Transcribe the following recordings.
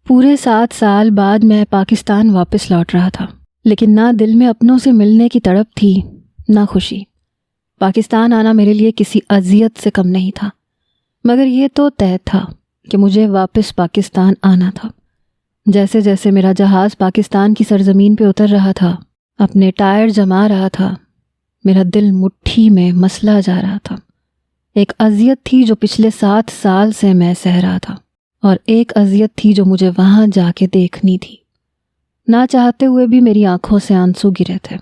پورے 7 سال بعد میں پاکستان واپس لوٹ رہا تھا، لیکن نہ دل میں اپنوں سے ملنے کی تڑپ تھی نہ خوشی۔ پاکستان آنا میرے لیے کسی اذیت سے کم نہیں تھا، مگر یہ تو طے تھا کہ مجھے واپس پاکستان آنا تھا۔ جیسے جیسے میرا جہاز پاکستان کی سرزمین پہ اتر رہا تھا، اپنے ٹائر جما رہا تھا، میرا دل مٹھی میں مسلا جا رہا تھا۔ ایک اذیت تھی جو پچھلے 7 سال سے میں سہ رہا تھا، اور ایک اذیت تھی جو مجھے وہاں جا کے دیکھنی تھی۔ نہ چاہتے ہوئے بھی میری آنکھوں سے آنسو گرے تھے۔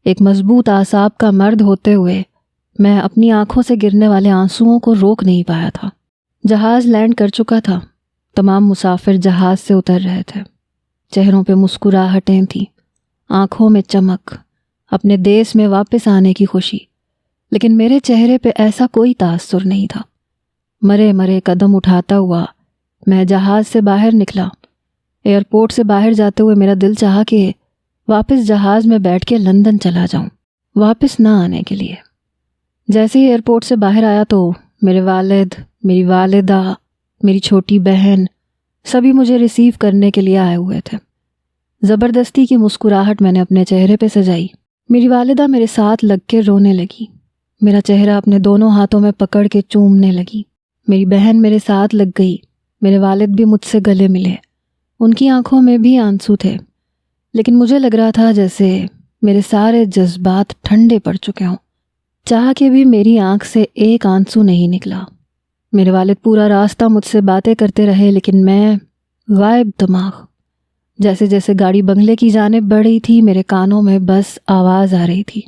ایک مضبوط اعصاب کا مرد ہوتے ہوئے میں اپنی آنکھوں سے گرنے والے آنسوؤں کو روک نہیں پایا تھا۔ جہاز لینڈ کر چکا تھا، تمام مسافر جہاز سے اتر رہے تھے، چہروں پہ مسکراہٹیں تھیں، آنکھوں میں چمک، اپنے دیس میں واپس آنے کی خوشی، لیکن میرے چہرے پہ ایسا کوئی تاثر نہیں تھا۔ مرے مرے قدم اٹھاتا ہوا میں جہاز سے باہر نکلا۔ ایئرپورٹ سے باہر جاتے ہوئے میرا دل چاہا کہ واپس جہاز میں بیٹھ کے لندن چلا جاؤں، واپس نہ آنے کے لیے۔ جیسے ہی ایئرپورٹ سے باہر آیا تو میرے والد، میری والدہ، میری چھوٹی بہن سبھی مجھے ریسیو کرنے کے لیے آئے ہوئے تھے۔ زبردستی کی مسکراہٹ میں نے اپنے چہرے پہ سجائی۔ میری والدہ میرے ساتھ لگ کے رونے لگی، میرا چہرہ اپنے دونوں ہاتھوں میں پکڑ کے چومنے لگی۔ میری بہن میرے ساتھ لگ گئی، میرے والد بھی مجھ سے گلے ملے، ان کی آنکھوں میں بھی آنسو تھے، لیکن مجھے لگ رہا تھا جیسے میرے سارے جذبات ٹھنڈے پڑ چکے ہوں۔ چاہ کے بھی میری آنکھ سے ایک آنسو نہیں نکلا۔ میرے والد پورا راستہ مجھ سے باتیں کرتے رہے، لیکن میں غائب دماغ۔ جیسے جیسے گاڑی بنگلے کی جانب بڑھ رہی تھی، میرے کانوں میں بس آواز آ رہی تھی،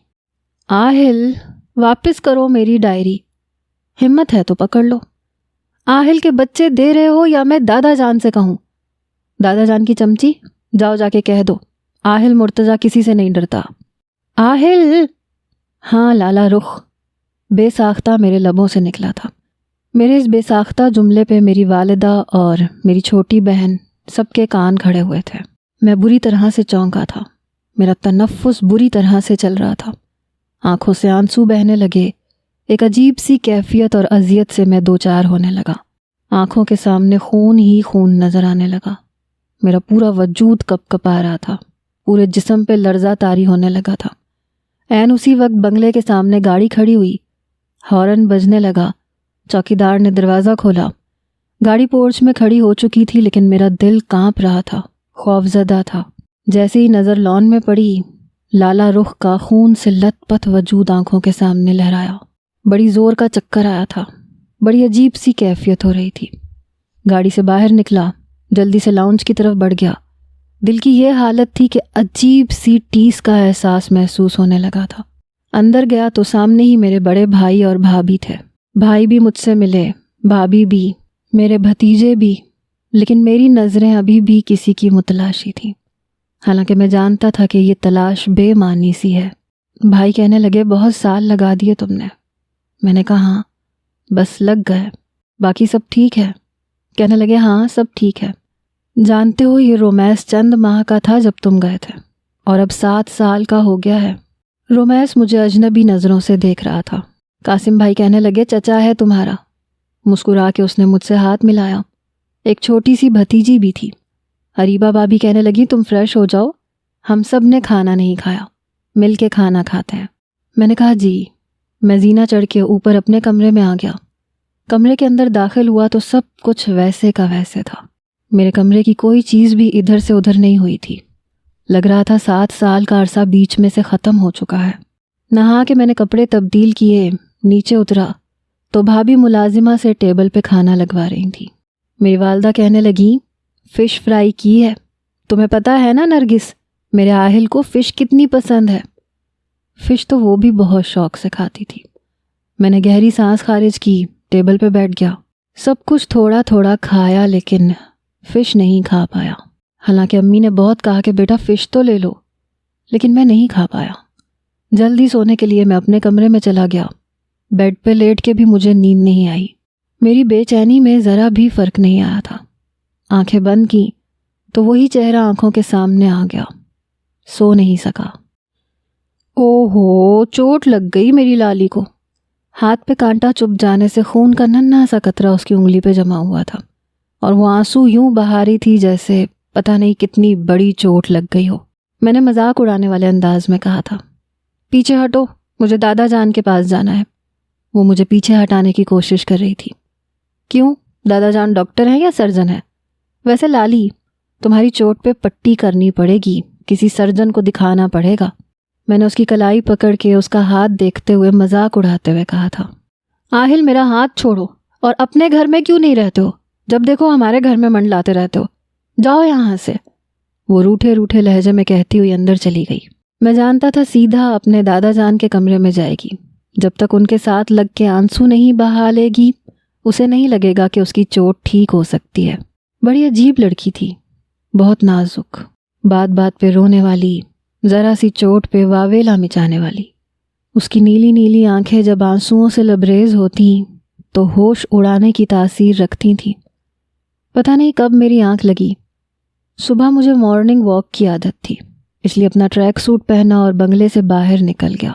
آہل واپس کرو میری ڈائری، ہمت ہے تو پکڑ لو۔ آہل کے بچے دے رہے ہو یا میں دادا جان سے کہوں؟ دادا جان کی چمچی، جاؤ جا کے کہہ دو آہل مرتضیٰ کسی سے نہیں ڈرتا۔ آہل، ہاں لالا رخ، بے ساختہ میرے لبوں سے نکلا تھا۔ میرے اس بے ساختہ جملے پہ میری والدہ اور میری چھوٹی بہن سب کے کان کھڑے ہوئے تھے۔ میں بری طرح سے چونکا تھا، میرا تنفس بری طرح سے چل رہا تھا، آنکھوں سے آنسو بہنے لگے۔ ایک عجیب سی کیفیت اور اذیت سے میں دوچار ہونے لگا۔ آنکھوں کے سامنے خون ہی خون نظر آنے لگا، میرا پورا وجود کپ کپا رہا تھا، پورے جسم پہ لرزہ طاری ہونے لگا تھا۔ عین اسی وقت بنگلے کے سامنے گاڑی کھڑی ہوئی، ہارن بجنے لگا، چوکیدار نے دروازہ کھولا۔ گاڑی پورچ میں کھڑی ہو چکی تھی، لیکن میرا دل کانپ رہا تھا، خوفزدہ تھا۔ جیسے ہی نظر لان میں پڑی، لالا رخ کا خون سے لت پت وجود آنکھوں کے سامنے لہرایا۔ بڑی زور کا چکر آیا تھا، بڑی عجیب سی کیفیت ہو رہی تھی۔ گاڑی سے باہر نکلا، جلدی سے لاؤنج کی طرف بڑھ گیا۔ دل کی یہ حالت تھی کہ عجیب سی ٹیس کا احساس محسوس ہونے لگا تھا۔ اندر گیا تو سامنے ہی میرے بڑے بھائی اور بھابھی تھے۔ بھائی بھی مجھ سے ملے، بھابھی بھی، میرے بھتیجے بھی، لیکن میری نظریں ابھی بھی کسی کی متلاشی تھیں، حالانکہ میں جانتا تھا کہ یہ تلاش بے معنی سی ہے۔ بھائی کہنے لگے، بہت سال لگا دیے تم نے۔ میں نے کہا ہاں، بس لگ گئے، باقی سب ٹھیک ہے؟ کہنے لگے ہاں سب ٹھیک ہے۔ جانتے ہو یہ رومیس چند ماہ کا تھا جب تم گئے تھے، اور اب 7 سال کا ہو گیا ہے۔ رومیس مجھے اجنبی نظروں سے دیکھ رہا تھا۔ قاسم بھائی کہنے لگے، چچا ہے تمہارا۔ مسکرا کے اس نے مجھ سے ہاتھ ملایا۔ ایک چھوٹی سی بھتیجی بھی تھی۔ حریبہ بھابھی کہنے لگی، تم فریش ہو جاؤ، ہم سب نے کھانا نہیں کھایا، مل کے کھانا کھاتے ہیں۔ میں نے کہا جی۔ میں زینہ چڑھ کے اوپر اپنے کمرے میں آ گیا۔ کمرے کے اندر داخل ہوا تو سب کچھ ویسے کا ویسے تھا۔ میرے کمرے کی کوئی چیز بھی ادھر سے ادھر نہیں ہوئی تھی۔ لگ رہا تھا 7 سال کا عرصہ بیچ میں سے ختم ہو چکا ہے۔ نہا کے میں نے کپڑے تبدیل کیے، نیچے اترا تو بھابھی ملازمہ سے ٹیبل پہ کھانا لگوا رہی تھی۔ میری والدہ کہنے لگی، فش فرائی کی ہے، تمہیں پتہ ہے نا نرگس، میرے آہل کو فش کتنی پسند ہے۔ فش تو وہ بھی بہت شوق سے کھاتی تھی۔ میں نے گہری سانس خارج کی، ٹیبل پہ بیٹھ گیا۔ سب کچھ تھوڑا تھوڑا کھایا، لیکن فش نہیں کھا پایا۔ حالانکہ امی نے بہت کہا کہ بیٹا فش تو لے لو، لیکن میں نہیں کھا پایا۔ جلدی سونے کے لیے میں اپنے کمرے میں چلا گیا۔ بیڈ پہ لیٹ کے بھی مجھے نیند نہیں آئی۔ میری بے چینی میں ذرا بھی فرق نہیں آیا تھا۔ آنکھیں بند کی تو وہی چہرہ آنکھوں کے سامنے آ گیا۔ سو نہیں سکا۔ اوہو، چوٹ لگ گئی میری لالی کو۔ ہاتھ پہ کانٹا چبھ جانے سے خون کا ننھا سا قطرہ اس کی انگلی پہ جمع ہوا تھا۔ اور وہ آنسو یوں بہا رہی تھی جیسے پتہ نہیں کتنی بڑی چوٹ لگ گئی ہو۔ میں نے مذاق اڑانے والے انداز میں کہا تھا، پیچھے ہٹو، مجھے دادا جان کے پاس جانا ہے۔ وہ مجھے پیچھے ہٹانے کی کوشش کر رہی تھی۔ کیوں؟ دادا جان ڈاکٹر ہیں یا سرجن ہیں؟ ویسے لالی، تمہاری چوٹ پہ پٹی کرنی پڑے گی، کسی سرجن کو دکھانا پڑے گا۔ میں نے اس کی کلائی پکڑ کے اس کا ہاتھ دیکھتے ہوئے مذاق اڑاتے ہوئے کہا تھا۔ آہل میرا ہاتھ چھوڑو، اور اپنے گھر میں کیوں نہیں رہتے ہو؟ جب دیکھو ہمارے گھر میں منڈلاتے رہتے ہو، جاؤ یہاں سے۔ وہ روٹھے روٹھے لہجے میں کہتی ہوئی اندر چلی گئی۔ میں جانتا تھا سیدھا اپنے دادا جان کے کمرے میں جائے گی۔ جب تک ان کے ساتھ لگ کے آنسو نہیں بہا لے گی، اسے نہیں لگے گا کہ اس کی چوٹ ٹھیک ہو سکتی ہے۔ بڑی عجیب لڑکی تھی، بہت نازک، بات بات پہ رونے والی، ذرا سی چوٹ پہ واویلا مچانے والی۔ اس کی نیلی نیلی آنکھیں جب آنسوؤں سے لبریز ہوتیں تو ہوش اڑانے کی تاثیر رکھتی تھیں۔ پتہ نہیں کب میری آنکھ لگی۔ صبح مجھے مارننگ واک کی عادت تھی، اس لیے اپنا ٹریک سوٹ پہنا اور بنگلے سے باہر نکل گیا۔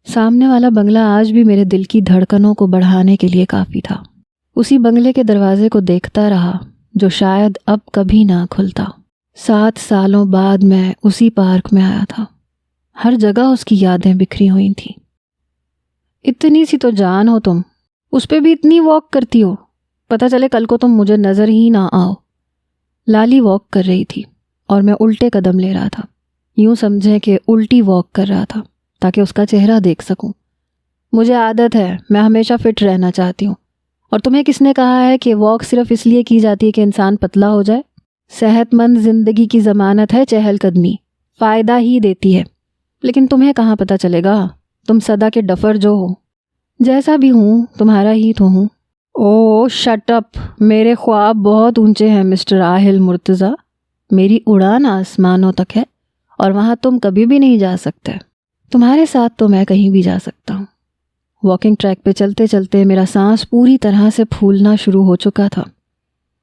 سامنے والا بنگلہ آج بھی میرے دل کی دھڑکنوں کو بڑھانے کے لیے کافی تھا۔ اسی بنگلے کے دروازے کو دیکھتا رہا جو شاید اب کبھی نہ کھلتا۔ 7 سالوں بعد میں اسی پارک میں آیا تھا۔ ہر جگہ اس کی یادیں بکھری ہوئی تھیں۔ اتنی سی تو جان ہو تم، اس پہ بھی اتنی واک کرتی ہو، پتہ چلے کل کو تم مجھے نظر ہی نہ آؤ۔ لالی واک کر رہی تھی اور میں الٹے قدم لے رہا تھا، یوں سمجھیں کہ الٹی واک کر رہا تھا تاکہ اس کا چہرہ دیکھ سکوں۔ مجھے عادت ہے، میں ہمیشہ فٹ رہنا چاہتی ہوں۔ اور تمہیں کس نے کہا ہے کہ واک صرف اس لیے کی جاتی ہے کہ انسان پتلا ہو جائے؟ صحت مند زندگی کی ضمانت ہے چہل قدمی، فائدہ ہی دیتی ہے۔ لیکن تمہیں کہاں پتہ چلے گا، تم صدا کے ڈفر جو ہو۔ جیسا بھی ہوں تمہارا ہی تو ہوں۔ او شٹ اپ، میرے خواب بہت اونچے ہیں مسٹر آہل مرتضیٰ۔ میری اڑان آسمانوں تک ہے اور وہاں تم کبھی بھی نہیں جا سکتے۔ تمہارے ساتھ تو میں کہیں بھی جا سکتا ہوں۔ واکنگ ٹریک پہ چلتے چلتے میرا سانس پوری طرح سے پھولنا شروع ہو چکا تھا،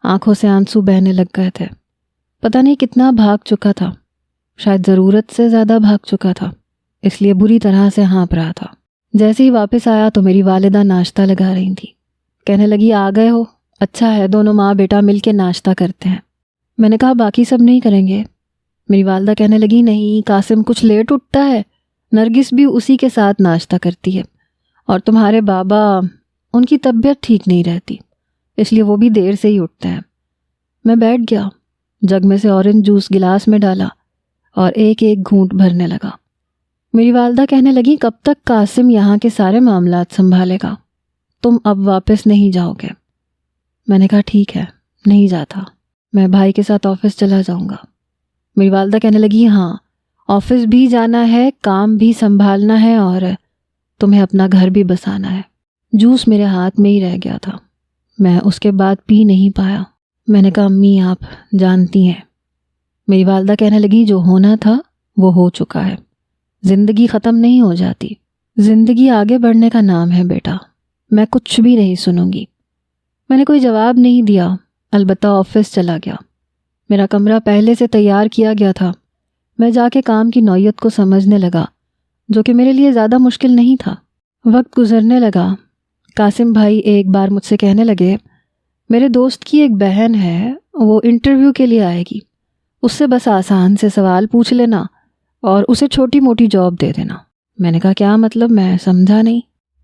آنکھوں سے آنسو بہنے لگ گئے تھے۔ پتہ نہیں کتنا بھاگ چکا تھا، شاید ضرورت سے زیادہ بھاگ چکا تھا، اس لیے بری طرح سے ہانپ رہا تھا۔ جیسے ہی واپس آیا تو میری والدہ ناشتہ لگا رہی تھی۔ کہنے لگی آ گئے ہو، اچھا ہے دونوں ماں بیٹا مل کے ناشتہ کرتے ہیں۔ میں نے کہا باقی سب نہیں کریں گے؟ میری والدہ کہنے لگی نہیں، قاسم کچھ لیٹ اٹھتا ہے، نرگس بھی اسی کے ساتھ ناشتہ کرتی ہے، اور تمہارے بابا، ان کی طبیعت ٹھیک نہیں رہتی، اس لیے وہ بھی دیر سے ہی اٹھتے ہیں۔ میں بیٹھ گیا، جگ میں سے اورنج جوس گلاس میں ڈالا اور ایک ایک گھونٹ بھرنے لگا۔ میری والدہ کہنے لگی کب تک قاسم یہاں کے سارے معاملات سنبھالے گا؟ تم اب واپس نہیں جاؤ گے؟ میں نے کہا ٹھیک ہے، نہیں جاتا، میں بھائی کے ساتھ آفس چلا جاؤں گا۔ میری والدہ کہنے لگی ہاں، آفس بھی جانا ہے، کام بھی سنبھالنا ہے، اور تمہیں اپنا گھر بھی بسانا ہے۔ جوس میرے ہاتھ میں ہی رہ گیا تھا، میں اس کے بعد پی نہیں پایا۔ میں نے کہا امی آپ جانتی ہیں۔ میری والدہ کہنے لگی جو ہونا تھا وہ ہو چکا ہے، زندگی ختم نہیں ہو جاتی، زندگی آگے بڑھنے کا نام ہے بیٹا، میں کچھ بھی نہیں سنوں گی۔ میں نے کوئی جواب نہیں دیا، البتہ آفس چلا گیا۔ میرا کمرہ پہلے سے تیار کیا گیا تھا، میں جا کے کام کی نوعیت کو سمجھنے لگا، جو کہ میرے لیے زیادہ مشکل نہیں تھا۔ وقت گزرنے لگا، قاسم بھائی ایک بار مجھ سے کہنے لگے میرے دوست کی ایک بہن ہے، وہ انٹرویو کے لیے آئے گی، اس سے بس آسان سے سوال پوچھ لینا اور اسے چھوٹی موٹی جاب دے دینا۔ میں نے کہا کیا مطلب، میں سمجھا نہیں۔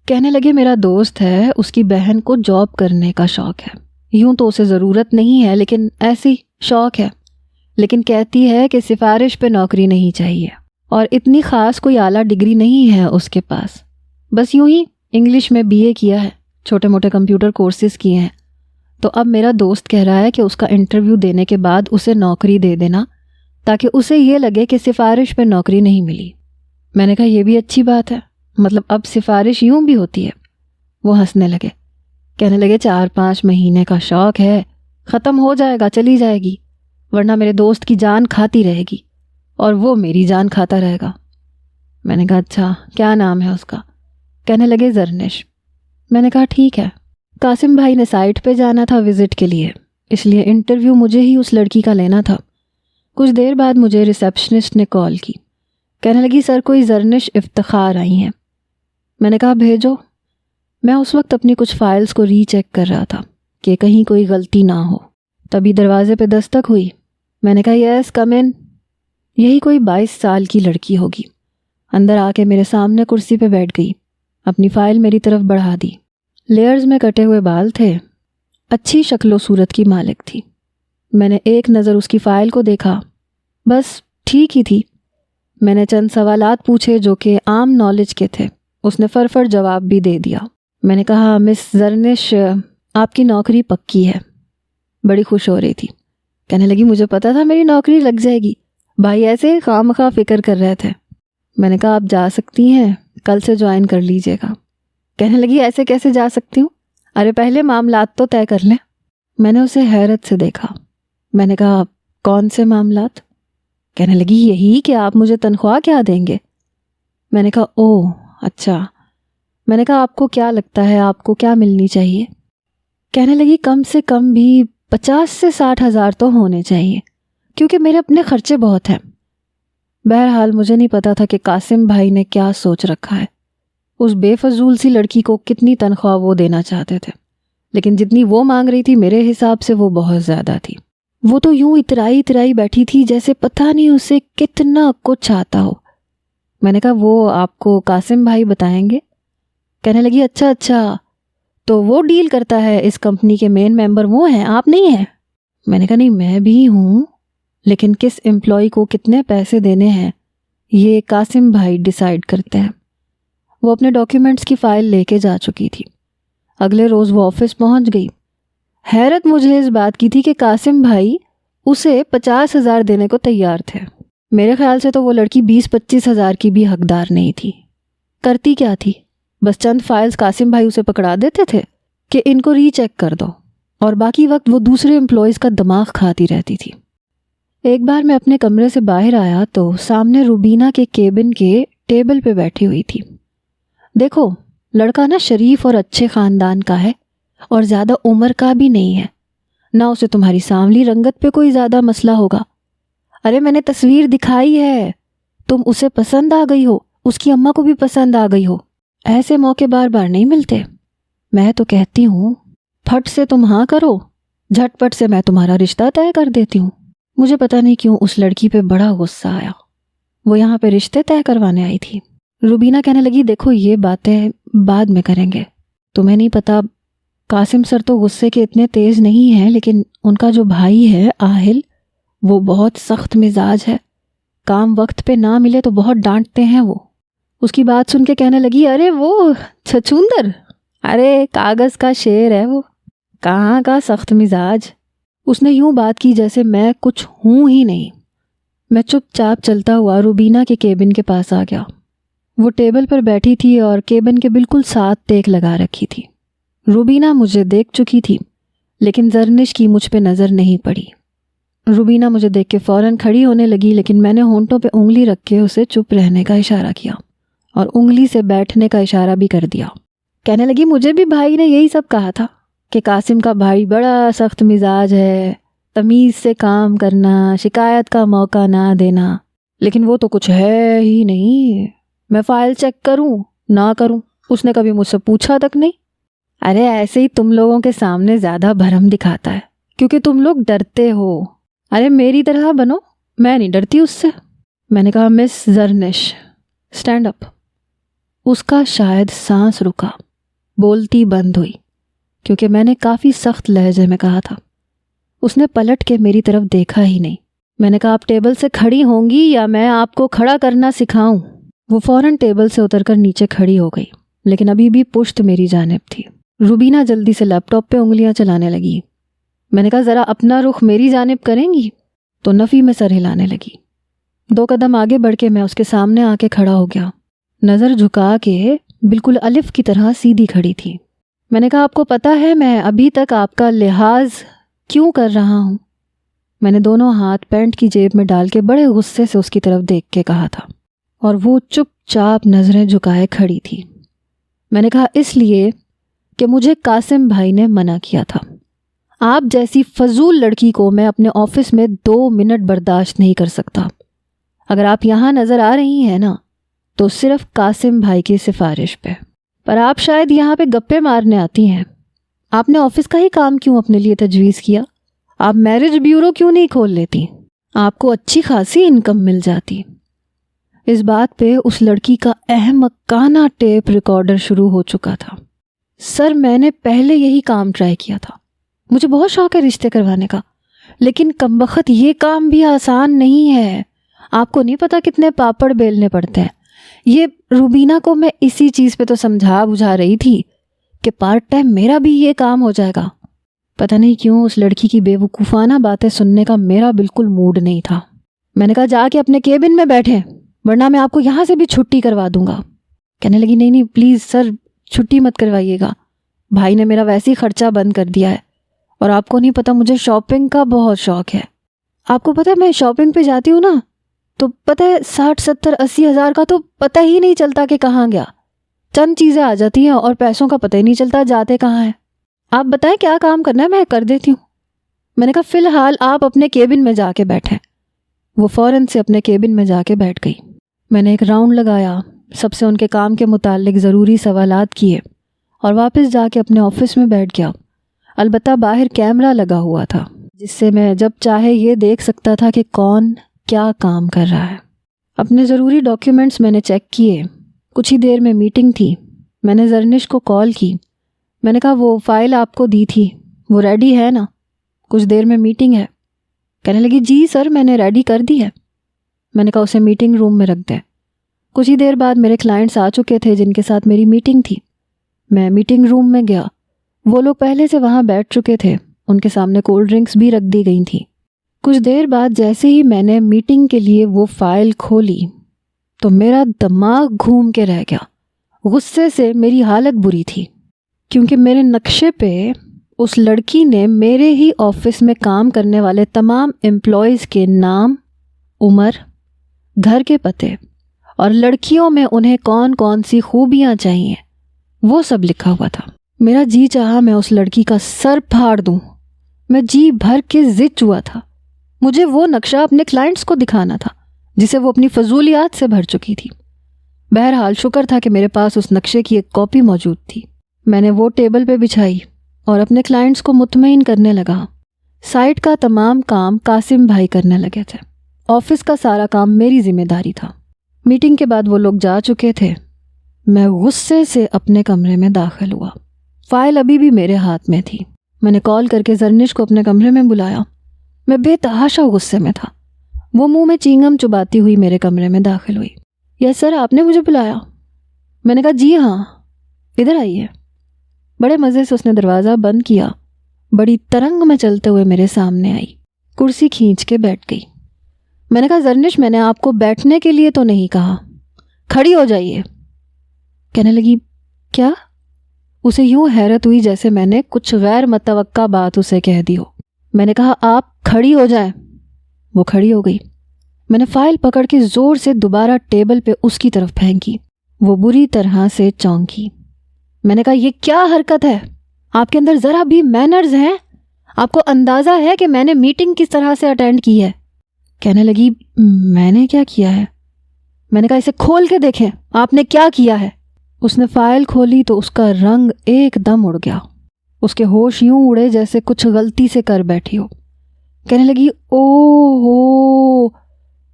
کہنے لگے میرا دوست ہے، اس کی بہن کو جاب کرنے کا شوق ہے، یوں تو اسے ضرورت نہیں ہے لیکن ایسی شوق ہے، لیکن کہتی ہے کہ سفارش پہ نوکری نہیں چاہیے، اور اتنی خاص کوئی اعلیٰ ڈگری نہیں ہے اس کے پاس، بس یوں ہی انگلش میں BA کیا ہے، چھوٹے موٹے کمپیوٹر کورسز کیے ہیں۔ تو اب میرا دوست کہہ رہا ہے کہ اس کا انٹرویو دینے کے بعد اسے نوکری دے دینا تاکہ اسے یہ لگے کہ سفارش پہ نوکری نہیں ملی۔ میں نے کہا یہ بھی اچھی بات ہے، مطلب اب سفارش یوں بھی ہوتی ہے۔ وہ ہنسنے لگے، کہنے لگے 4-5 مہینے کا شوق ہے، ختم ہو جائے گا، چلی جائے گی، ورنہ میرے دوست کی جان کھاتی رہے گی اور وہ میری جان کھاتا رہے گا۔ میں نے کہا اچھا کیا نام ہے اس کا؟ کہنے لگے زرنش۔ میں نے کہا ٹھیک ہے۔ قاسم بھائی نے سائٹ پہ جانا تھا وزٹ کے لیے، اس لیے انٹرویو مجھے ہی اس لڑکی کا لینا تھا۔ کچھ دیر بعد مجھے ریسیپشنسٹ نے کال کی، کہنے لگی سر کوئی زرنش افتخار آئی ہیں۔ میں نے کہا بھیجو۔ میں اس وقت اپنی کچھ فائلز کو ری چیک کر رہا تھا کہ کہیں کوئی غلطی نہ ہو۔ تبھی دروازے پہ دستک ہوئی۔ میں نے کہا یس کم ان۔ یہی کوئی 22 سال کی لڑکی ہوگی۔ اندر آ کے میرے سامنے کرسی پہ بیٹھ گئی، اپنی فائل میری طرف بڑھا دی۔ لیئرز میں کٹے ہوئے بال تھے، اچھی شکل و صورت کی مالک تھی۔ میں نے ایک نظر اس کی فائل کو دیکھا، بس ٹھیک ہی تھی۔ میں نے چند سوالات پوچھے جو کہ عام نالج کے تھے، اس نے فر جواب بھی دے دیا۔ میں نے کہا مس زرنش، آپ کی نوکری پکی ہے۔ بڑی خوش ہو رہی تھی، کہنے لگی مجھے پتا تھا میری نوکری لگ جائے گی، بھائی ایسے خواہ فکر کر رہے تھے۔ میں نے کہا آپ جا سکتی ہیں، کل سے جوائن کر لیجیے گا۔ کہنے لگی ایسے کیسے جا سکتی ہوں، ارے پہلے معاملات تو طے کر لیں۔ میں نے اسے حیرت سے دیکھا۔ میں نے کہا کون سے معاملات؟ کہنے لگی یہی کہ آپ مجھے تنخواہ کیا دیں گے۔ میں نے کہا اوہ اچھا۔ میں نے کہا آپ کو کیا لگتا ہے آپ کو کیا ملنی چاہیے؟ کہنے لگی کم سے کم بھی 50 سے 60 ہزار تو ہونے چاہیے، کیونکہ میرے اپنے خرچے بہت ہیں۔ بہرحال مجھے نہیں پتا تھا کہ قاسم بھائی نے کیا سوچ رکھا ہے، اس بے فضول سی لڑکی کو کتنی تنخواہ وہ دینا چاہتے تھے، لیکن جتنی وہ مانگ رہی تھی میرے حساب سے وہ بہت زیادہ تھی۔ وہ تو یوں اترائی بیٹھی تھی جیسے پتہ نہیں اسے کتنا کچھ آتا ہو۔ میں نے کہا وہ آپ کو قاسم بھائی بتائیں گے؟ کہنے لگی اچھا تو وہ ڈیل کرتا ہے، اس کمپنی کے مین ممبر وہ ہیں، آپ نہیں ہیں؟ میں نے کہا نہیں میں بھی ہوں، لیکن کس امپلائی کو کتنے پیسے دینے ہیں یہ قاسم بھائی ڈیسائیڈ کرتے ہیں۔ وہ اپنے ڈاکیومنٹس کی فائل لے کے جا چکی تھی۔ اگلے روز وہ آفس پہنچ گئی۔ حیرت مجھے اس بات کی تھی کہ قاسم بھائی اسے 50 ہزار دینے کو تیار تھے۔ میرے خیال سے تو وہ لڑکی 20-25 ہزار کی بھی حقدار نہیں تھی۔ کرتی کیا تھی؟ بس چند فائلز قاسم بھائی اسے پکڑا دیتے تھے کہ ان کو ری چیک کر دو، اور باقی وقت وہ دوسرے امپلائیز کا دماغ کھاتی رہتی تھی۔ ایک بار میں اپنے کمرے سے باہر آیا تو سامنے روبینہ کے کیبن کے ٹیبل پہ بیٹھی ہوئی تھی۔ دیکھو لڑکا نا شریف اور اچھے خاندان کا ہے، اور زیادہ عمر کا بھی نہیں ہے، نہ اسے تمہاری سانولی رنگت پہ کوئی زیادہ مسئلہ ہوگا۔ ارے میں نے تصویر دکھائی ہے، تم اسے پسند آ گئی ہو، اس کی اماں کو بھی پسند آ گئی ہو۔ ایسے موقع بار بار نہیں ملتے۔ میں تو کہتی ہوں پھٹ سے تم ہاں کرو، جھٹ پٹ سے میں تمہارا رشتہ طے کر دیتی ہوں۔ مجھے پتہ نہیں کیوں اس لڑکی پہ بڑا غصہ آیا۔ وہ یہاں پہ رشتے طے کروانے آئی تھی۔ روبینہ کہنے لگی دیکھو یہ باتیں بعد میں کریں گے، تمہیں نہیں پتا قاسم سر تو غصے کے اتنے تیز نہیں ہیں، لیکن ان کا جو بھائی ہے آہل وہ بہت سخت مزاج ہے، کام وقت پہ نہ ملے تو بہت ڈانٹتے ہیں وہ۔ اس کی بات سن کے کہنے لگی ارے وہ چھچوندر، ارے کاغذ کا شیر ہے وہ، کہاں کا سخت مزاج۔ اس نے یوں بات کی جیسے میں کچھ ہوں ہی نہیں۔ میں چپ چاپ چلتا ہوا روبینہ کے کیبن کے پاس آ گیا۔ وہ ٹیبل پر بیٹھی تھی اور کیبن کے بالکل ساتھ ٹیک لگا رکھی تھی۔ روبینہ مجھے دیکھ چکی تھی، لیکن زرنش کی مجھ پہ نظر نہیں پڑی۔ روبینہ مجھے دیکھ کے فوراً کھڑی ہونے لگی، لیکن میں نے ہونٹوں پہ انگلی رکھ کے اسے چپ رہنے کا اشارہ کیا اور انگلی سے بیٹھنے کا اشارہ بھی کر دیا۔ کہنے لگی مجھے بھی بھائی نے یہی سب کہا تھا کہ قاسم کا بھائی بڑا سخت مزاج ہے، تمیز سے کام کرنا، شکایت کا موقع نہ دینا، لیکن وہ تو کچھ ہے ہی نہیں۔ میں فائل چیک کروں نہ کروں اس نے کبھی مجھ سے پوچھا تک نہیں۔ ارے ایسے ہی تم لوگوں کے سامنے زیادہ بھرم دکھاتا ہے کیونکہ تم لوگ ڈرتے ہو۔ ارے میری طرح بنو، میں نہیں ڈرتی اس سے۔ میں نے کہا مس زرنش اسٹینڈ اپ۔ اس کا شاید سانس رکا، بولتی بند ہوئی، کیونکہ میں نے کافی سخت لہجے میں کہا تھا۔ اس نے پلٹ کے میری طرف دیکھا ہی نہیں۔ میں نے کہا آپ ٹیبل سے کھڑی ہوں گی یا میں آپ کو کھڑا کرنا سکھاؤں؟ وہ فوراً ٹیبل سے اتر کر نیچے کھڑی ہو گئی، لیکن ابھی بھی پشت میری جانب تھی۔ روبینہ جلدی سے لیپ ٹاپ پہ انگلیاں چلانے لگی۔ میں نے کہا ذرا اپنا رخ میری جانب کریں گی؟ تو نفی میں سر ہلانے لگی۔ 2 قدم آگے بڑھ کے میں اس کے سامنے آ کے کھڑا ہو گیا، نظر جھکا کے بالکل الف کی طرح سیدھی کھڑی تھی۔ میں نے کہا آپ کو پتہ ہے میں ابھی تک آپ کا لحاظ کیوں کر رہا ہوں؟ میں نے دونوں ہاتھ پینٹ کی جیب میں ڈال کے بڑے غصے سے اس کی طرف دیکھ کے کہا تھا، اور وہ چپ چاپ نظریں جھکائے کھڑی تھی۔ میں نے کہا اس لیے کہ مجھے قاسم بھائی نے منع کیا تھا۔ آپ جیسی فضول لڑکی کو میں اپنے آفس میں 2 منٹ برداشت نہیں کر سکتا۔ اگر آپ یہاں نظر آ رہی ہیں نا تو صرف قاسم بھائی کی سفارش پہ، پر آپ شاید یہاں پہ گپے مارنے آتی ہیں۔ آپ نے آفس کا ہی کام کیوں اپنے لیے تجویز کیا؟ آپ میرج بیورو کیوں نہیں کھول لیتی؟ آپ کو اچھی خاصی انکم مل جاتی۔ اس بات پہ اس لڑکی کا احمقانہ ٹیپ ریکارڈر شروع ہو چکا تھا۔ سر میں نے پہلے یہی کام ٹرائی کیا تھا، مجھے بہت شوق ہے رشتے کروانے کا، لیکن کمبخت یہ کام بھی آسان نہیں ہے۔ آپ کو نہیں پتہ کتنے پاپڑ بیلنے پڑتے ہیں۔ یہ روبینہ کو میں اسی چیز پہ تو سمجھا بجھا رہی تھی کہ پارٹ ٹائم میرا بھی یہ کام ہو جائے گا۔ پتہ نہیں کیوں اس لڑکی کی بے وقوفانہ باتیں سننے کا میرا بالکل موڈ نہیں تھا۔ میں نے کہا جا کے اپنے کیبن میں بیٹھیں، ورنہ میں آپ کو یہاں سے بھی چھٹی کروا دوں گا۔ کہنے لگی نہیں پلیز سر چھٹی مت کروائیے گا، بھائی نے میرا ویسے ہی خرچہ بند کر دیا ہے، اور آپ کو نہیں پتہ مجھے شاپنگ کا بہت شوق ہے۔ آپ کو پتہ ہے میں شاپنگ پہ جاتی ہوں نا تو پتہ ہے 60 70 80 ہزار کا تو پتہ ہی نہیں چلتا کہ کہاں گیا۔ چند چیزیں آ جاتی ہیں اور پیسوں کا پتہ ہی نہیں چلتا جاتے کہاں ہیں۔ آپ بتائیں کیا کام کرنا ہے، میں کر دیتی ہوں۔ میں نے کہا فی الحال آپ اپنے کیبن میں جا کے بیٹھیں۔ وہ فوراً سے اپنے کیبن میں جا کے بیٹھ گئی۔ میں نے ایک راؤنڈ لگایا، سب سے ان کے کام کے متعلق ضروری سوالات کیے اور واپس جا کے اپنے آفس میں بیٹھ گیا۔ البتہ باہر کیمرہ لگا ہوا تھا جس سے میں جب چاہے یہ دیکھ سکتا تھا کہ کون کیا کام کر رہا ہے۔ اپنے ضروری ڈاکیومنٹس میں نے چیک کیے۔ کچھ ہی دیر میں میٹنگ تھی۔ میں نے زرنش کو کال کی۔ میں نے کہا وہ فائل آپ کو دی تھی وہ ریڈی ہے نا؟ کچھ دیر میں میٹنگ ہے۔ کہنے لگی جی سر میں نے ریڈی کر دی ہے۔ میں نے کہا اسے میٹنگ روم میں رکھ دیں۔ کچھ ہی دیر بعد میرے کلائنٹس آ چکے تھے جن کے ساتھ میری میٹنگ تھی۔ میں میٹنگ روم میں گیا، وہ لوگ پہلے سے وہاں بیٹھ چکے تھے، ان کے سامنے کولڈ ڈرنکس بھی رکھ دی گئی تھیں۔ کچھ دیر بعد جیسے ہی میں نے میٹنگ کے لیے وہ فائل کھولی تو میرا دماغ گھوم کے رہ گیا۔ غصے سے میری حالت بری تھی کیونکہ میرے نقشے پہ اس لڑکی نے میرے ہی آفس میں کام کرنے والے تمام امپلائیز کے نام، عمر، گھر کے پتے اور لڑکیوں میں انہیں کون کون سی خوبیاں چاہیے وہ سب لکھا ہوا تھا۔ میرا جی چاہا میں اس لڑکی کا سر پھاڑ دوں۔ میں جی بھر کے ضد ہوا تھا۔ مجھے وہ نقشہ اپنے کلائنٹس کو دکھانا تھا جسے وہ اپنی فضولیات سے بھر چکی تھی۔ بہرحال شکر تھا کہ میرے پاس اس نقشے کی ایک کاپی موجود تھی۔ میں نے وہ ٹیبل پہ بچھائی اور اپنے کلائنٹس کو مطمئن کرنے لگا۔ سائٹ کا تمام کام قاسم بھائی کرنے لگے تھے۔ آفس کا سارا کام میری ذمہ داری تھا۔ میٹنگ کے بعد وہ لوگ جا چکے تھے۔ میں غصے سے اپنے کمرے میں داخل ہوا۔ فائل ابھی بھی میرے ہاتھ میں تھی۔ میں نے کال کر کے زرنش کو اپنے کمرے میں بلایا۔ میں بے تحاشا غصے میں تھا۔ وہ منہ میں چینگم چباتی ہوئی میرے کمرے میں داخل ہوئی۔ یس سر آپ نے مجھے بلایا؟ میں نے کہا جی ہاں، ادھر آئیے۔ بڑے مزے سے اس نے دروازہ بند کیا، بڑی ترنگ میں چلتے ہوئے میرے سامنے آئی، کرسی کھینچ کے بیٹھ گئی۔ میں نے کہا زرنش میں نے آپ کو بیٹھنے کے لیے تو نہیں کہا، کھڑی ہو جائیے۔ کہنے لگی کیا؟ اسے یوں حیرت ہوئی جیسے میں نے کچھ غیر متوقع بات اسے کہہ دی ہو۔ میں نے کہا آپ کھڑی ہو جائیں۔ وہ کھڑی ہو گئی۔ میں نے فائل پکڑ کے زور سے دوبارہ ٹیبل پہ اس کی طرف پھینکی۔ وہ بری طرح سے چونکی۔ میں نے کہا یہ کیا حرکت ہے؟ آپ کے اندر ذرا بھی مینرز ہیں؟ آپ کو اندازہ ہے کہ میں نے میٹنگ کس طرح سے اٹینڈ کی ہے؟ کہنے لگی میں نے کیا کیا ہے؟ میں نے کہا اسے کھول کے دیکھیں آپ نے کیا کیا ہے۔ اس نے فائل کھولی تو اس کا رنگ ایک دم اڑ گیا۔ اس کے ہوش یوں اڑے جیسے کچھ غلطی سے کر بیٹھی ہو۔ کہنے لگی او ہو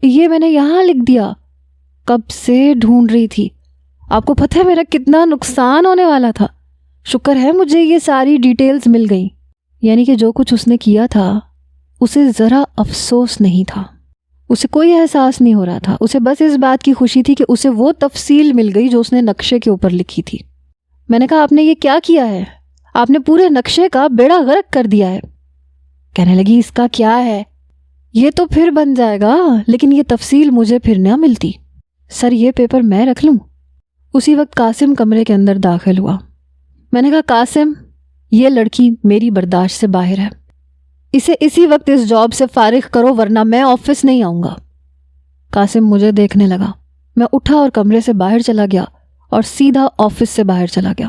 یہ میں نے یہاں لکھ دیا، کب سے ڈھونڈ رہی تھی۔ آپ کو پتہ ہے میرا کتنا نقصان ہونے والا تھا؟ شکر ہے مجھے یہ ساری ڈیٹیلز مل گئیں۔ یعنی کہ جو کچھ اس نے کیا تھا اسے ذرا افسوس نہیں تھا، اسے کوئی احساس نہیں ہو رہا تھا، اسے بس اس بات کی خوشی تھی کہ اسے وہ تفصیل مل گئی جو اس نے نقشے کے اوپر لکھی تھی۔ میں نے کہا آپ نے یہ کیا کیا ہے؟ آپ نے پورے نقشے کا بیڑا غرق کر دیا ہے۔ کہنے لگی اس کا کیا ہے، یہ تو پھر بن جائے گا، لیکن یہ تفصیل مجھے پھر نہ ملتی۔ سر یہ پیپر میں رکھ لوں؟ اسی وقت قاسم کمرے کے اندر داخل ہوا۔ میں نے کہا قاسم یہ لڑکی میری برداشت سے باہر ہے، اسے اسی وقت اس جاب سے فارغ کرو ورنہ میں آفس نہیں آؤں گا۔ قاسم مجھے دیکھنے لگا۔ میں اٹھا اور کمرے سے باہر چلا گیا اور سیدھا آفس سے باہر چلا گیا۔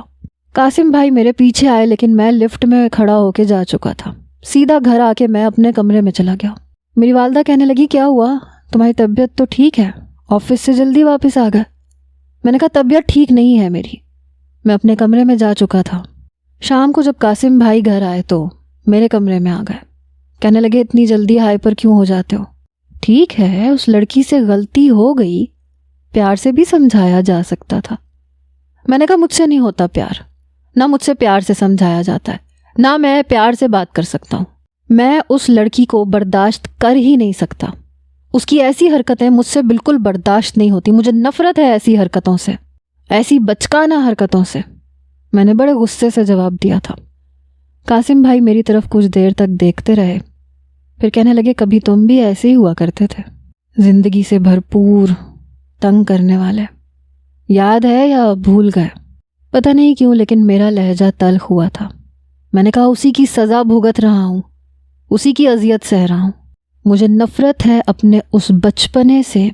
قاسم بھائی میرے پیچھے آئے لیکن میں لفٹ میں کھڑا ہو کے جا چکا تھا۔ سیدھا گھر آ کے میں اپنے کمرے میں چلا گیا۔ میری والدہ کہنے لگی کیا ہوا، تمہاری طبیعت تو ٹھیک ہے، آفس سے جلدی واپس آ گئے؟ میں نے کہا طبیعت ٹھیک نہیں ہے میری۔ میں اپنے کمرے میں جا چکا تھا۔ شام کو جب قاسم بھائی گھر آئے تو میرے کمرے میں آ گئے۔ کہنے لگے اتنی جلدی ہائپر کیوں ہو جاتے ہو؟ ٹھیک ہے اس لڑکی سے غلطی ہو گئی، پیار سے بھی سمجھایا جا سکتا تھا۔ میں نے کہا مجھ سے نہیں ہوتا پیار، نہ مجھ سے پیار سے سمجھایا جاتا ہے، نہ میں پیار سے بات کر سکتا ہوں۔ میں اس لڑکی کو برداشت کر ہی نہیں سکتا، اس کی ایسی حرکتیں مجھ سے بالکل برداشت نہیں ہوتی، مجھے نفرت ہے ایسی حرکتوں سے، ایسی بچکانہ حرکتوں سے۔ میں نے بڑے غصے سے جواب دیا تھا۔ قاسم بھائی میری طرف کچھ دیر تک دیکھتے رہے، پھر کہنے لگے کبھی تم بھی ایسے ہی ہوا کرتے تھے، زندگی سے بھرپور، تنگ کرنے والے، یاد ہے یا بھول گئے؟ پتہ نہیں کیوں لیکن میرا لہجہ تلخ ہوا تھا۔ میں نے کہا اسی کی سزا بھگت رہا ہوں، اسی کی اذیت سہ رہا ہوں۔ مجھے نفرت ہے اپنے اس بچپنے سے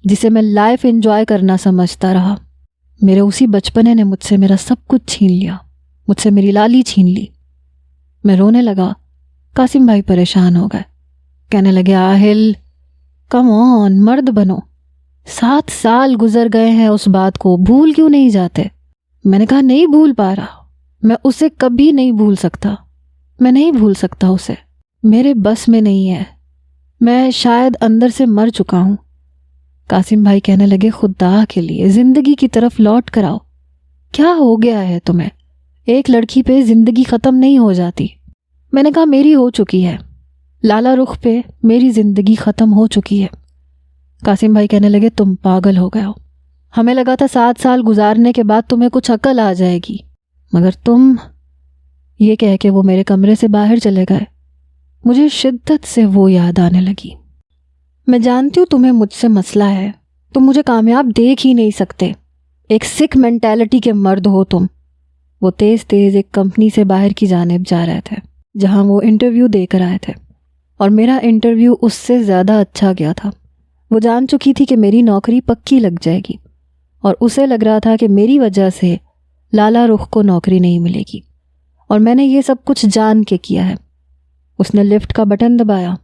جسے میں لائف انجوائے کرنا سمجھتا رہا۔ میرے اسی بچپنے نے مجھ سے میرا سب کچھ چھین لیا، مجھ سے میری لالی چھین لی۔ میں رونے لگا۔ قاسم بھائی پریشان ہو گئے، کہنے لگے آہل کم آن، مرد بنو، 7 سال گزر گئے ہیں اس بات کو، بھول کیوں نہیں جاتے؟ میں نے کہا نہیں بھول پا رہا، میں اسے کبھی نہیں بھول سکتا، میں نہیں بھول سکتا اسے، میرے بس میں نہیں ہے، میں شاید اندر سے مر چکا ہوں۔ قاسم بھائی کہنے لگے خدا کے لیے زندگی کی طرف لوٹ کر آؤ، کیا ہو گیا ہے تمہیں؟ ایک لڑکی پہ زندگی ختم نہیں ہو جاتی۔ میں نے کہا میری ہو چکی ہے، لالا رخ پہ میری زندگی ختم ہو چکی ہے۔ قاسم بھائی کہنے لگے تم پاگل ہو گئے ہو، ہمیں لگا تھا 7 سال گزارنے کے بعد تمہیں کچھ عقل آ جائے گی، مگر تم… یہ کہہ کے وہ میرے کمرے سے باہر چلے گئے۔ مجھے شدت سے وہ یاد آنے لگی۔ میں جانتی ہوں تمہیں مجھ سے مسئلہ ہے، تم مجھے کامیاب دیکھ ہی نہیں سکتے، ایک سکھ مینٹیلٹی کے مرد ہو تم۔ وہ تیز تیز ایک کمپنی سے باہر کی جانب جا رہے تھے جہاں وہ انٹرویو دے کر آئے تھے، اور میرا انٹرویو اس سے زیادہ اچھا گیا تھا۔ وہ جان چکی تھی کہ میری نوکری پکی لگ جائے گی، اور اسے لگ رہا تھا کہ میری وجہ سے لالا رخ کو نوکری نہیں ملے گی، اور میں نے یہ سب کچھ جان کے کیا ہے۔ اس نے لفٹ کا بٹن دبایا،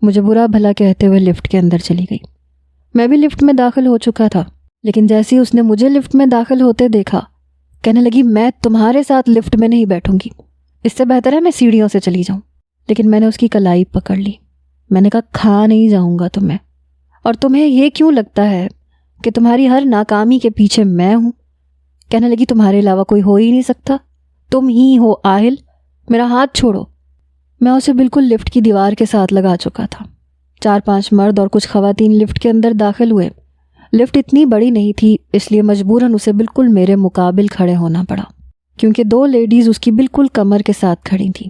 مجھے برا بھلا کہتے ہوئے لفٹ کے اندر چلی گئی۔ میں بھی لفٹ میں داخل ہو چکا تھا، لیکن جیسے ہی اس نے مجھے لفٹ میں داخل ہوتے دیکھا، کہنے لگی میں تمہارے ساتھ لفٹ میں نہیں بیٹھوں گی، اس سے بہتر ہے میں سیڑھیوں سے چلی جاؤں۔ لیکن میں نے اس کی کلائی پکڑ لی۔ میں نے کہا کھا نہیں جاؤں گا تمہیں، اور تمہیں یہ کیوں لگتا ہے کہ تمہاری ہر ناکامی کے پیچھے میں ہوں؟ کہنے لگی تمہارے علاوہ کوئی ہو ہی نہیں سکتا، تم ہی ہو آہل، میرا ہاتھ چھوڑو۔ میں اسے بالکل لفٹ کی دیوار کے ساتھ لگا چکا تھا۔ 4-5 مرد اور کچھ خواتین لفٹ کے اندر داخل ہوئے۔ لفٹ اتنی بڑی نہیں تھی، اس لیے مجبوراً اسے بالکل میرے مقابل کھڑے ہونا پڑا، کیونکہ 2 لیڈیز اس کی بالکل کمر کے ساتھ کھڑی تھیں۔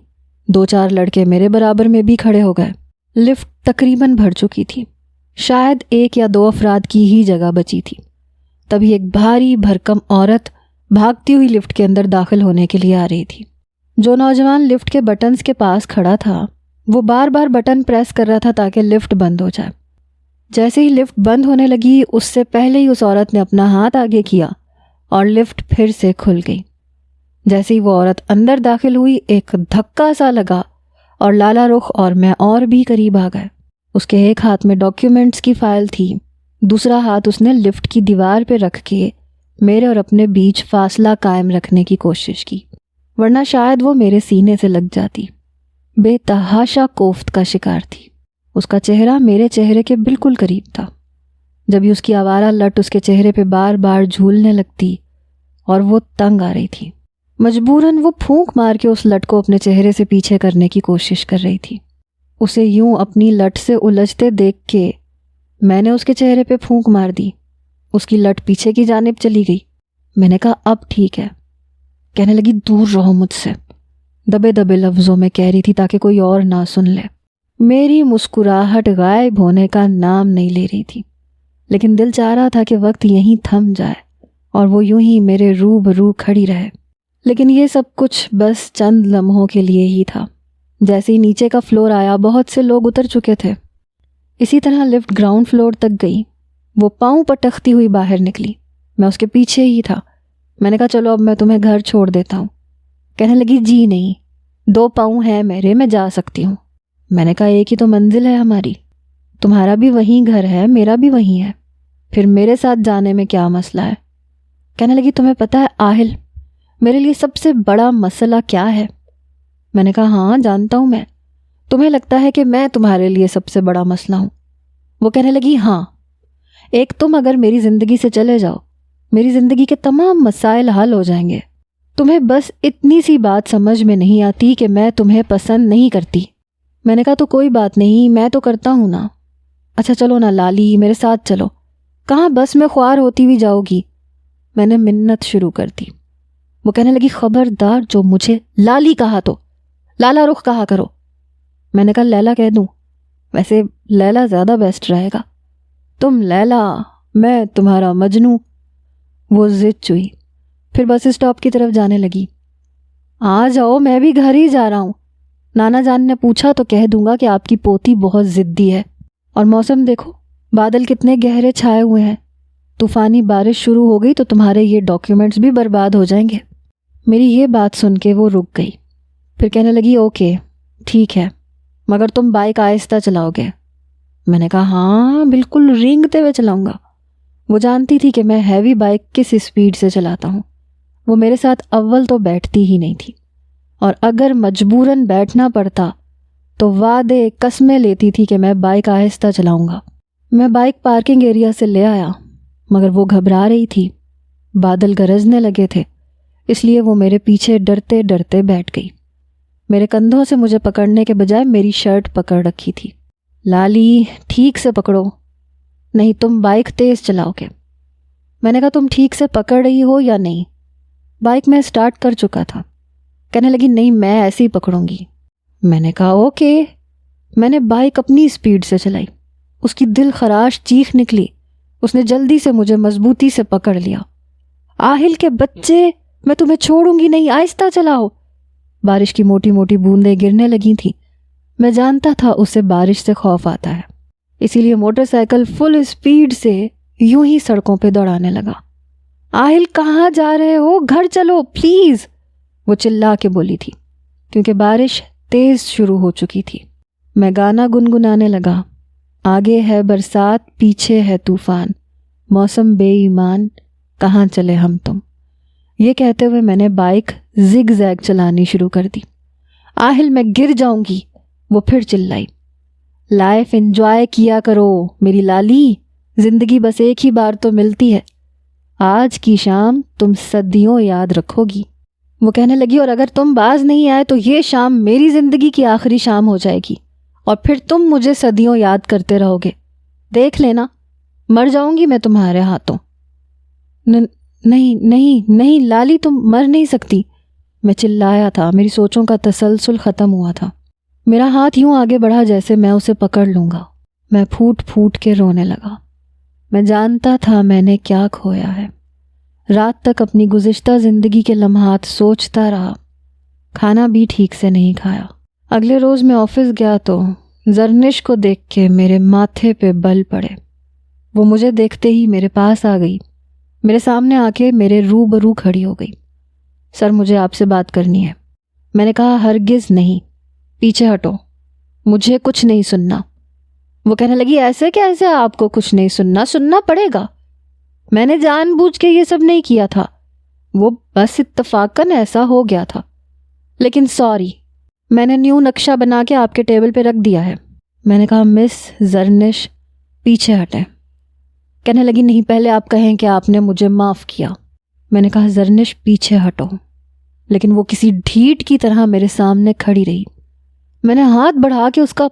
2-4 لڑکے میرے برابر میں بھی کھڑے ہو گئے۔ لفٹ تقریباً بھر چکی تھی، شاید 1 یا 2 افراد کی ہی جگہ بچی تھی۔ تبھی ایک بھاری بھرکم عورت بھاگتی ہوئی لفٹ کے اندر داخل ہونے کے لیے آ رہی تھی۔ جو نوجوان لفٹ کے بٹنز کے پاس کھڑا تھا وہ بار بار بٹن پریس کر رہا تھا تاکہ لفٹ بند ہو جائے۔ جیسے ہی لفٹ بند ہونے لگی، اس سے پہلے ہی اس عورت نے اپنا ہاتھ آگے کیا اور لفٹ پھر سے کھل گئی۔ جیسے ہی وہ عورت اندر داخل ہوئی، ایک دھکا سا لگا اور لالا رخ اور میں اور بھی قریب آ گئے۔ اس کے ایک ہاتھ میں ڈاکیومنٹس کی فائل تھی، دوسرا ہاتھ اس نے لفٹ کی دیوار پہ رکھ کے میرے اور اپنے بیچ فاصلہ قائم رکھنے کی کوشش کی، ورنہ شاید وہ میرے سینے سے لگ جاتی۔ بے تحاشا کوفت کا شکار تھی۔ اس کا چہرہ میرے چہرے کے بالکل قریب تھا۔ جب ہی اس کی آوارہ لٹ اس کے چہرے پہ بار بار جھولنے لگتی اور وہ تنگ آ رہی تھی، مجبوراً وہ پھونک مار کے اس لٹ کو اپنے چہرے سے پیچھے کرنے کی کوشش کر رہی تھی۔ اسے یوں اپنی لٹ سے الجھتے دیکھ کے میں نے اس کے چہرے پہ پھونک مار دی۔ اس کی لٹ پیچھے کی جانب چلی گئی۔ میں نے کہا اب ٹھیک ہے۔ کہنے لگی دور رہو مجھ سے، دبے دبے لفظوں میں کہہ رہی تھی تاکہ کوئی اور نہ سن لے۔ میری مسکراہٹ غائب ہونے کا نام نہیں لے رہی تھی، لیکن دل چاہ رہا تھا کہ وقت یہیں تھم جائے اور وہ یوں ہی میرے روبرو کھڑی رہے۔ لیکن یہ سب کچھ بس چند لمحوں کے لیے ہی تھا۔ جیسے ہی نیچے کا فلور آیا، بہت سے لوگ اتر چکے تھے۔ اسی طرح لفٹ گراؤنڈ فلور تک گئی۔ وہ پاؤں پٹکتی ہوئی باہر نکلی، میں اس کے پیچھے ہی تھا۔ میں نے کہا چلو اب میں تمہیں گھر چھوڑ دیتا ہوں۔ کہنے لگی جی نہیں، 2 پاؤں ہیں میرے، میں جا سکتی ہوں۔ میں نے کہا ایک ہی تو منزل ہے ہماری، تمہارا بھی وہیں گھر ہے، میرا بھی وہیں ہے، پھر میرے ساتھ جانے میں کیا مسئلہ ہے؟ کہنے لگی تمہیں پتہ ہے آہل میرے لیے سب سے بڑا مسئلہ کیا ہے؟ میں نے کہا ہاں جانتا ہوں میں، تمہیں لگتا ہے کہ میں تمہارے لیے سب سے بڑا مسئلہ ہوں؟ وہ کہنے لگی ہاں، ایک تم اگر میری زندگی سے چلے جاؤ میری زندگی کے تمام مسائل حل ہو جائیں گے۔ تمہیں بس اتنی سی بات سمجھ میں نہیں آتی کہ میں تمہیں پسند نہیں کرتی۔ میں نے کہا تو کوئی بات نہیں، میں تو کرتا ہوں نا۔ اچھا چلو نا لالی، میرے ساتھ چلو۔ کہاں بس میں خوار ہوتی ہوئی جاؤ گی؟ میں نے منت شروع کر دی۔ وہ کہنے لگی خبردار جو مجھے لالی کہا تو لالا رخ کہا کرو۔ میں نے کہا لیلا کہہ دوں؟ ویسے لیلا زیادہ بیسٹ رہے گا۔ تم لیلا، میں تمہارا مجنوں۔ وہ ضد چوئی، پھر بس اسٹاپ کی طرف جانے لگی۔ آ جاؤ، میں بھی گھر ہی جا رہا ہوں۔ نانا جان نے پوچھا تو کہہ دوں گا کہ آپ کی پوتی بہت ضدی ہے۔ اور موسم دیکھو، بادل کتنے گہرے چھائے ہوئے ہیں۔ طوفانی بارش شروع ہو گئی تو تمہارے یہ ڈاکیومنٹس بھی برباد ہو جائیں گے۔ میری یہ بات سن کے وہ رک گئی، پھر کہنے لگی اوکے ٹھیک ہے، مگر تم بائک آہستہ چلاؤ گے؟ میں نے کہا ہاں بالکل رینگتے ہوئے چلاؤں گا۔ وہ جانتی تھی کہ میں ہیوی بائک کس اسپیڈ سے چلاتا ہوں۔ وہ میرے ساتھ اول تو بیٹھتی ہی نہیں تھی، اور اگر مجبوراً بیٹھنا پڑتا تو وعدے قسمیں لیتی تھی کہ میں بائک آہستہ چلاؤں گا۔ میں بائک پارکنگ ایریا سے لے آیا، مگر وہ گھبرا رہی تھی۔ بادل گرجنے لگے تھے، اس لیے وہ میرے پیچھے ڈرتے ڈرتے بیٹھ گئی۔ میرے کندھوں سے مجھے پکڑنے کے بجائے میری شرٹ پکڑ رکھی تھی۔ لالی ٹھیک سے پکڑو، نہیں تم بائک تیز چلاؤ گے۔ میں نے کہا تم ٹھیک سے پکڑ رہی ہو یا نہیں؟ بائک میں سٹارٹ کر چکا تھا۔ کہنے لگی نہیں میں ایسے ہی پکڑوں گی۔ میں نے کہا اوکے۔ میں نے بائک اپنی سپیڈ سے چلائی۔ اس کی دل خراش چیخ نکلی۔ اس نے جلدی سے مجھے مضبوطی سے پکڑ لیا۔ آہل کے بچے، میں تمہیں چھوڑوں گی نہیں، آہستہ چلاؤ۔ بارش کی موٹی موٹی بوندیں گرنے لگی تھیں۔ میں جانتا تھا اسے بارش سے خوف آتا ہے، اسی لیے موٹر سائیکل فل اسپیڈ سے یوں ہی سڑکوں پہ دوڑانے لگا۔ آہل کہاں جا رہے ہو؟ گھر چلو پلیز، وہ چلا کے بولی تھی، کیونکہ بارش تیز شروع ہو چکی تھی۔ میں گانا گنگنانے لگا، آگے ہے برسات پیچھے ہے طوفان، موسم بے ایمان کہاں چلے ہم تم۔ یہ کہتے ہوئے میں نے بائک زگ زیگ چلانی شروع کر دی۔ آہل میں گر جاؤں گی، وہ پھر چلائی۔ لائف انجوائے کیا کرو میری لالی، زندگی بس ایک ہی بار تو ملتی ہے، آج کی شام تم صدیوں یاد رکھو گی۔ وہ کہنے لگی اور اگر تم باز نہیں آئے تو یہ شام میری زندگی کی آخری شام ہو جائے گی، اور پھر تم مجھے صدیوں یاد کرتے رہو گے، دیکھ لینا، مر جاؤں گی میں تمہارے ہاتھوں۔ نہیں نہیں نہیں لالی، تم مر نہیں سکتی، میں چلایا تھا۔ میری سوچوں کا تسلسل ختم ہوا تھا۔ میرا ہاتھ یوں آگے بڑھا جیسے میں اسے پکڑ لوں گا۔ میں پھوٹ پھوٹ کے رونے لگا۔ میں جانتا تھا میں نے کیا کھویا ہے۔ رات تک اپنی گزشتہ زندگی کے لمحات سوچتا رہا، کھانا بھی ٹھیک سے نہیں کھایا۔ اگلے روز میں آفس گیا تو زرنش کو دیکھ کے میرے ماتھے پہ بل پڑے۔ وہ مجھے دیکھتے ہی میرے پاس آ گئی، میرے سامنے آ کے میرے روبرو کھڑی ہو گئی۔ سر مجھے آپ سے بات کرنی ہے۔ میں نے کہا ہرگز نہیں، پیچھے ہٹو، مجھے کچھ نہیں سننا۔ وہ کہنے لگی ایسے کیسے آپ کو کچھ نہیں سننا؟ سننا پڑے گا، میں نے جان بوجھ کے یہ سب نہیں کیا تھا، وہ بس اتفاقاً ایسا ہو گیا تھا، لیکن سوری، میں نے نیو نقشہ بنا کے آپ کے ٹیبل پہ رکھ دیا ہے۔ میں نے کہا مس زرنش پیچھے ہٹیں۔ کہنے لگی نہیں، پہلے آپ کہیں کہ آپ نے مجھے معاف کیا۔ میں نے کہا زرنش پیچھے ہٹو، لیکن وہ کسی ڈھیٹ کی طرح میرے سامنے کھڑی رہی۔ میں نے ہاتھ بڑھا کے اس کا